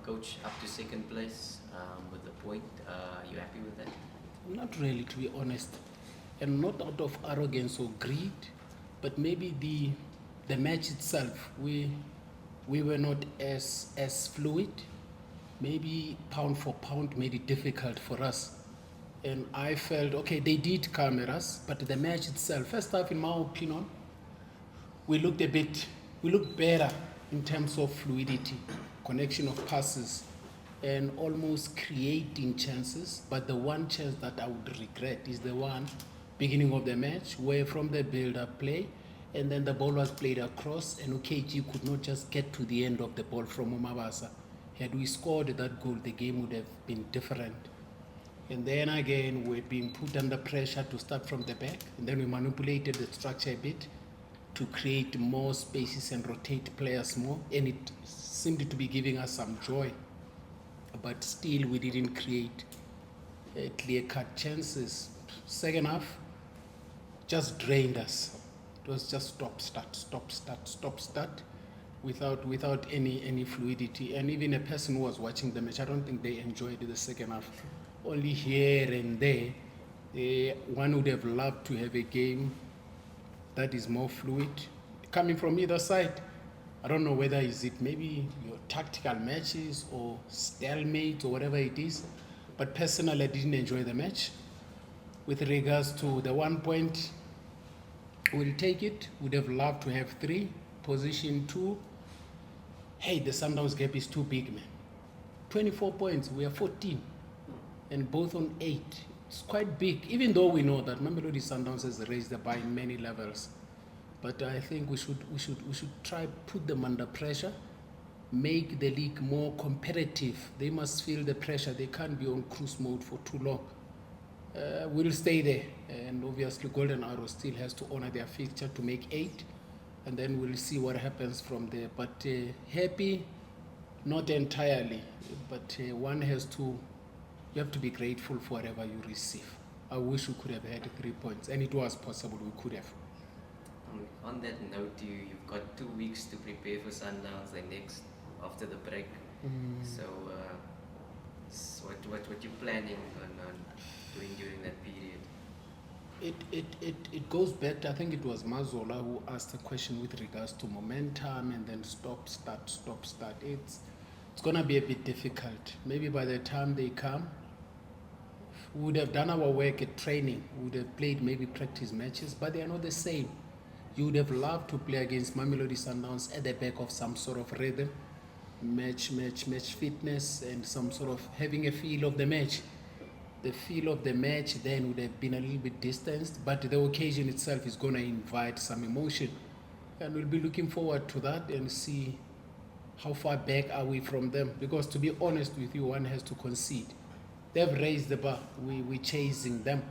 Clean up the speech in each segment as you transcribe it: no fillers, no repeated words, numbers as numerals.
Coach, up to second place with the point. You happy with that? Not really, to be honest, and not out of arrogance or greed, but maybe the match itself. We were not as fluid. Maybe pound for pound made it difficult for us. And I felt okay, they did come at us, but the match itself, first half, in my opinion, we looked better in terms of fluidity, connection of passes, and almost creating chances. But the one chance that I would regret is the one beginning of the match, where from the build-up play, and then the ball was played across, and OKG could not just get to the end of the ball from Umabasa. Had we scored that goal, the game would have been different. And then again, we're being put under pressure to start from the back, and then we manipulated the structure a bit to create more spaces and rotate players more, and it seemed to be giving us some joy. But still, we didn't create clear-cut chances. Second half just drained us. It was just stop, start, without any fluidity. And even a person who was watching the match, I don't think they enjoyed the second half. Only here and there, one would have loved to have a game that is more fluid. Coming from either side, I don't know whether is it maybe your tactical matches or stalemate or whatever it is, but personally I didn't enjoy the match. With regards to the 1 point, we'll take it. Would have loved to have 3. Position 2, hey, the Sundowns gap is too big, man. 24 points, we are 14, and both on 8. It's quite big, even though we know that Mamelodi Sundowns has raised the bar in many levels. But I think we should try put them under pressure, make the league more competitive. They must feel the pressure. They can't be on cruise mode for too long. We'll stay there, and obviously Golden Arrow still has to honor their fixture to make 8, and then we'll see what happens from there. But happy, not entirely, but one has to. You have to be grateful for whatever you receive. I wish we could have had 3 points, and it was possible we could have. On that note, you've got 2 weeks to prepare for Sundowns, the next after the break. So, what you planning on doing during that period? It goes back. I think it was Mazola who asked a question with regards to momentum and then stop, start. It's gonna be a bit difficult. Maybe by the time they come, we would have done our work at training. We would have played maybe practice matches, but they are not the same. You would have loved to play against Mamelodi Sundowns at the back of some sort of rhythm, match fitness, and some sort of having a feel of the match. The feel of the match then would have been a little bit distanced, but the occasion itself is going to invite some emotion. And we'll be looking forward to that and see how far back are we from them. Because to be honest with you, one has to concede. They've raised the bar. We're chasing them.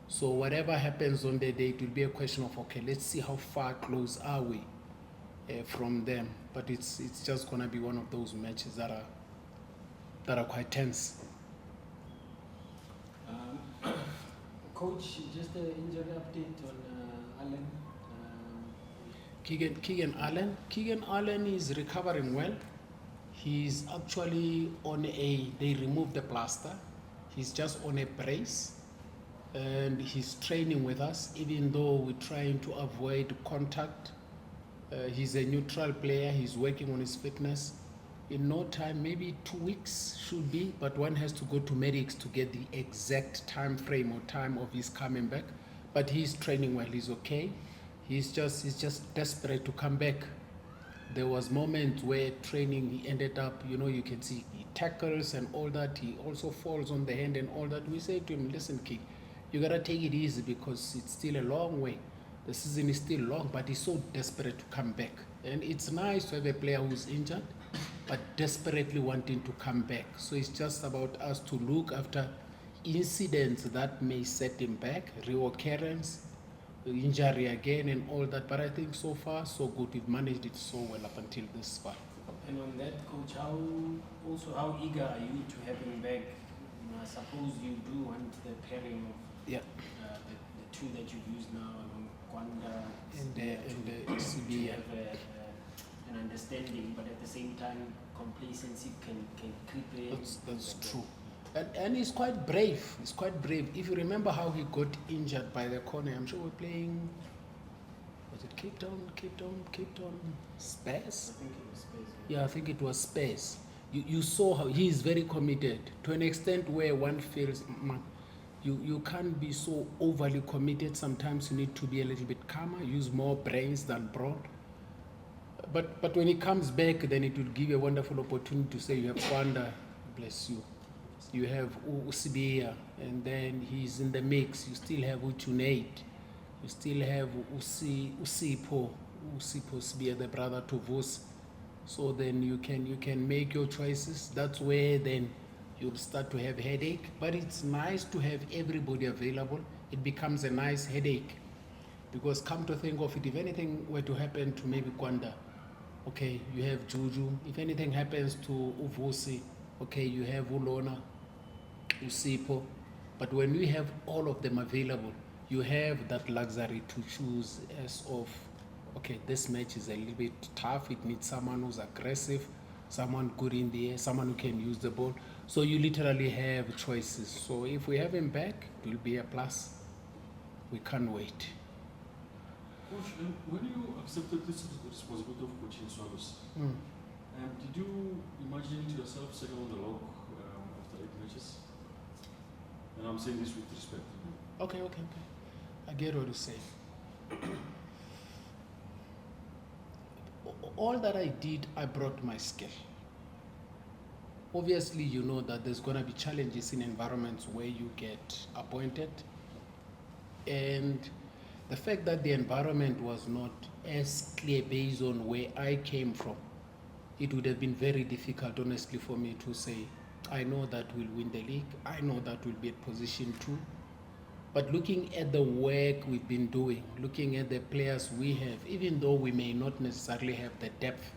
So whatever happens on the day, it will be a question of, okay, let's see how far close are we from them. But it's just going to be one of those matches that are quite tense. Coach, just an injury update on Allen. Keegan Allen is recovering well. He's actually they removed the plaster. He's just on a brace. And he's training with us, even though we're trying to avoid contact. He's a neutral player. He's working on his fitness. In no time, maybe 2 weeks should be, but one has to go to medics to get the exact time frame or time of his coming back. But he's training well. He's okay. He's just desperate to come back. There was moments where training, he ended up, you can see he tackles and all that. He also falls on the hand and all that. We say to him, listen, kid, you gotta take it easy because it's still a long way. The season is still long, but he's so desperate to come back. And it's nice to have a player who's injured, but desperately wanting to come back. So it's just about us to look after incidents that may set him back, reoccurrence, injury again and all that. But I think so far, so good. We've managed it so well up until this far. And on that, Coach, how eager are you to have him back? I suppose you do want the pairing of the two that you've used now, Kwanda and the ECB. have an understanding understanding, but at the same time, complacency can creep in. That's true. And he's quite brave. He's quite brave. If you remember how he got injured by the corner, I'm sure we're playing. Was it Cape Town, Spurs? I think it was space. Yeah, I think it was Spurs. You saw how he is very committed to an extent where one feels you can't be so overly committed. Sometimes you need to be a little bit calmer, use more brains than broad. But when he comes back, then it will give you a wonderful opportunity to say you have Kwanda, bless you. You have Usibia, and then he's in the mix. You still have Uchunate. You still have Usipo Sibia, the brother to Vos. So then you can make your choices. That's where then you'll start to have headache. But it's nice to have everybody available. It becomes a nice headache. Because come to think of it, if anything were to happen to maybe Kwanda, okay, you have Juju. If anything happens to Uvusi, okay, you have Ulona, Usipo. But when we have all of them available, you have that luxury to choose as of, okay, this match is a little bit tough. It needs someone who's aggressive, someone good in the air, someone who can use the ball. So you literally have choices. So if we have him back, it will be a plus. We can't wait. Coach, when you accepted this responsibility of coaching Swallows, did you imagine to yourself second on the log after 8 matches? And I'm saying this with respect. Okay. I get what you say. All that I did, I brought my skill. Obviously, you know that there's going to be challenges in environments where you get appointed. And the fact that the environment was not as clear based on where I came from, it would have been very difficult, honestly, for me to say, I know that we'll win the league, I know that we'll be at position 2. But looking at the work we've been doing, looking at the players we have, even though we may not necessarily have the depth,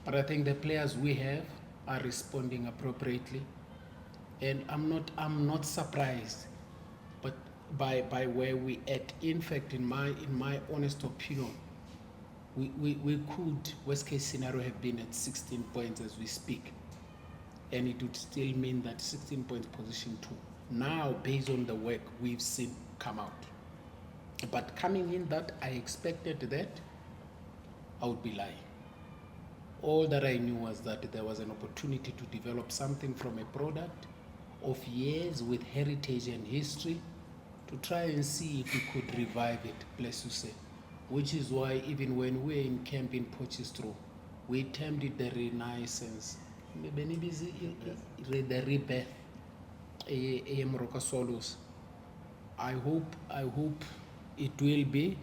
but I think the players we have are responding appropriately. And I'm not surprised but by where we at. In fact, in my honest opinion, we could, worst case scenario, have been at 16 points as we speak. And it would still mean that 16 points position 2. Now, based on the work we've seen come out. But coming in that I expected that, I would be lying. All that I knew was that there was an opportunity to develop something from a product of years with heritage and history to try and see if we could revive it, bless you say. Which is why even when we were in camp in Potchefstroom, we termed it the renaissance, the rebirth. Moroka Swallows. I hope it will be,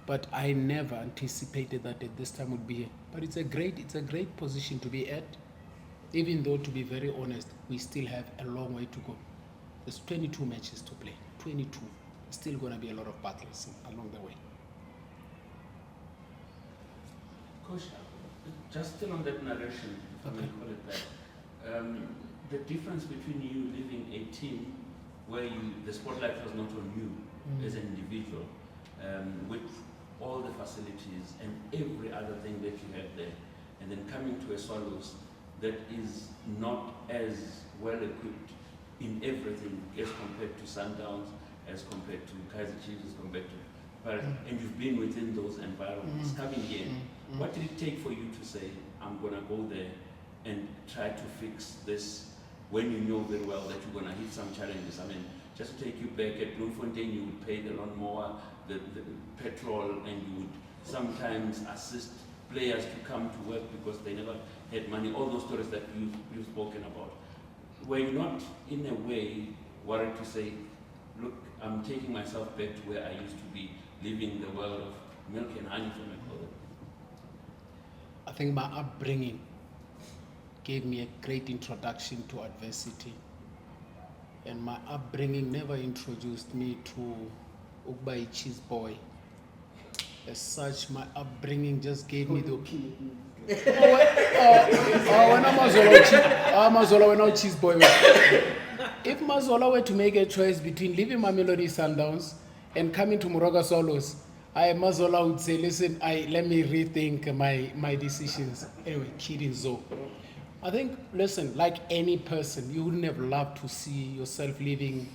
but I never anticipated that at this time would be here. But it's a great position to be at, even though, to be very honest, we still have a long way to go. There's 22 matches to play. 22. Still going to be a lot of battles along the way. Coach, just still on that narration, if I may call it that, the difference between you leaving a team where the spotlight was not on you as an individual, with all the facilities and every other thing that you had there, and then coming to a Swallows that is not as well equipped in everything as compared to Sundowns, as compared to Kaizer Chiefs, as compared to Paris, and you've been within those environments. Coming here, what did it take for you to say, I'm going to go there and try to fix this, when you know very well that you're going to hit some challenges? I mean, just to take you back at Bloemfontein, you would pay the lawnmower, the petrol, and you would sometimes assist players to come to work because they never had money. All those stories that you've spoken about. Were you not, in a way, worried to say, look, I'm taking myself back to where I used to be, living the world of milk and honey, for my call it? I think my upbringing gave me a great introduction to adversity. And my upbringing never introduced me to Ugbai cheese boy. As such, my upbringing just gave me the... when Mazola went out cheese boy. If Mazola were to make a choice between leaving Mamelodi Sundowns and coming to Moroka Swallows, Mazola would say, listen, let me rethink my decisions. Anyway, kidding so. I think, listen, like any person, you wouldn't have loved to see yourself leaving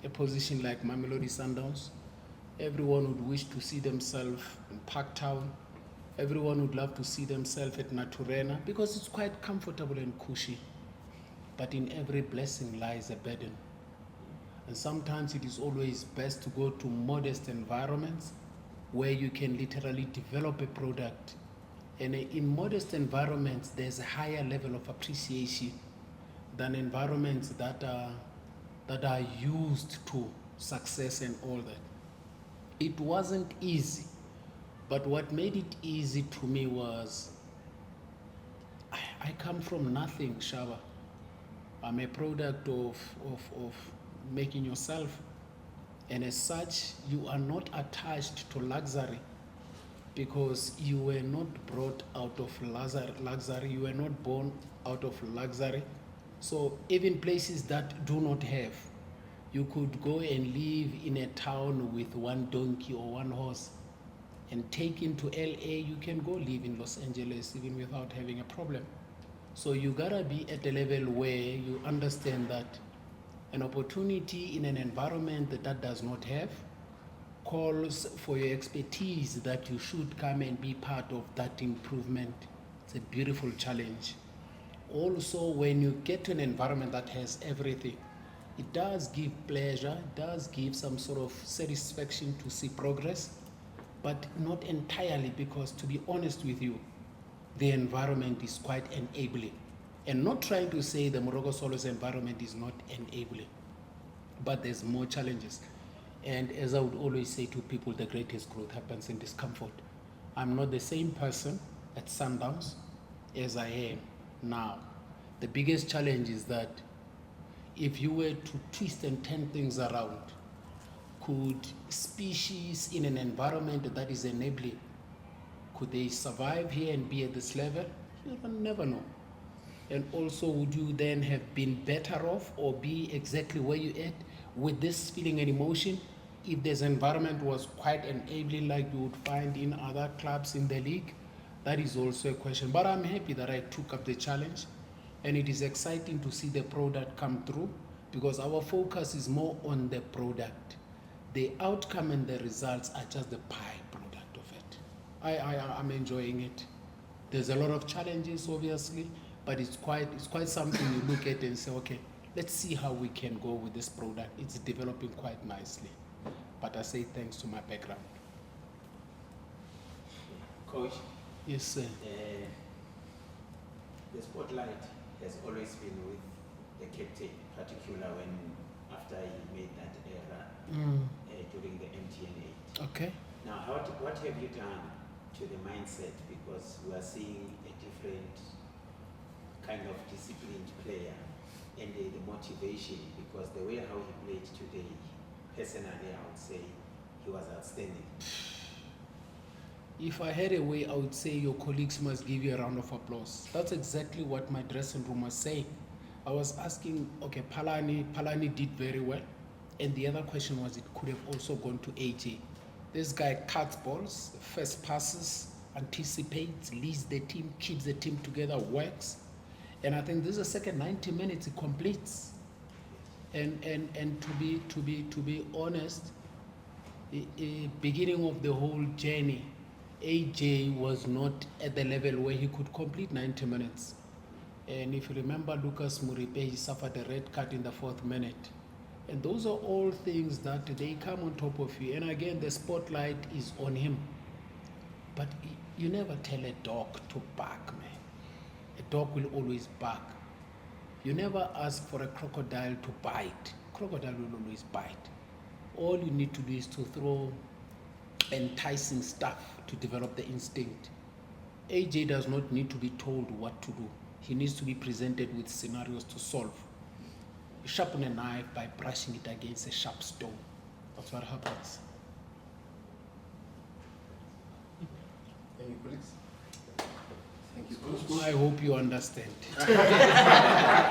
a position like Mamelodi Sundowns. Everyone would wish to see themselves in Parktown. Everyone would love to see themselves at Naturena because it's quite comfortable and cushy. But in every blessing lies a burden. And sometimes it is always best to go to modest environments where you can literally develop a product. And in modest environments, there's a higher level of appreciation than environments that are used to success and all that. It wasn't easy, but what made it easy to me was I come from nothing, Shaba. I'm a product of making yourself. And as such, you are not attached to luxury because you were not brought out of luxury. You were not born out of luxury. So even places that do not have, you could go and live in a town with one donkey or one horse and take into LA, you can go live in Los Angeles even without having a problem. So you gotta be at a level where you understand that an opportunity in an environment that does not have calls for your expertise, that you should come and be part of that improvement. It's a beautiful challenge. Also, when you get to an environment that has everything, it does give pleasure, it does give some sort of satisfaction to see progress, but not entirely, because to be honest with you, the environment is quite enabling. And not trying to say the Moroka Swallows environment is not enabling, but there's more challenges. And as I would always say to people, the greatest growth happens in discomfort. I'm not the same person at Sundowns as I am now. The biggest challenge is that if you were to twist and turn things around, could species in an environment that is enabling, could they survive here and be at this level? You will never know. And also, would you then have been better off or be exactly where you at with this feeling and emotion if this environment was quite enabling like you would find in other clubs in the league? That is also a question. But I'm happy that I took up the challenge, and it is exciting to see the product come through because our focus is more on the product. The outcome and the results are just the byproduct of it. I'm enjoying it. There's a lot of challenges, obviously, but it's quite something you look at and say, okay, let's see how we can go with this product. It's developing quite nicely. But I say thanks to my background. Coach? Yes, sir. The spotlight has always been with the captain, particularly when after he made that error during the MTN 8. Okay. Now, what have you done to the mindset? Because we are seeing a different kind of disciplined player, and the motivation, because the way how he played today, personally, I would say he was outstanding. If I had a way, I would say your colleagues must give you a round of applause. That's exactly what my dressing room was saying. I was asking, okay, Palani did very well. And the other question was, it could have also gone to AJ. This guy cuts balls, first passes, anticipates, leads the team, keeps the team together, works. And I think this is the second 90 minutes he completes. And to be honest, beginning of the whole journey, AJ was not at the level where he could complete 90 minutes. And if you remember, Lucas Muripe, he suffered a red card in the 4th minute. And those are all things that they come on top of you. And again, the spotlight is on him. But you never tell a dog to bark, man. A dog will always bark. You never ask for a crocodile to bite. Crocodile will always bite. All you need to do is to throw enticing stuff to develop the instinct. AJ does not need to be told what to do. He needs to be presented with scenarios to solve. You sharpen a knife by brushing it against a sharp stone. That's what happens. Any colleagues? Thank you, Coach. I hope you understand.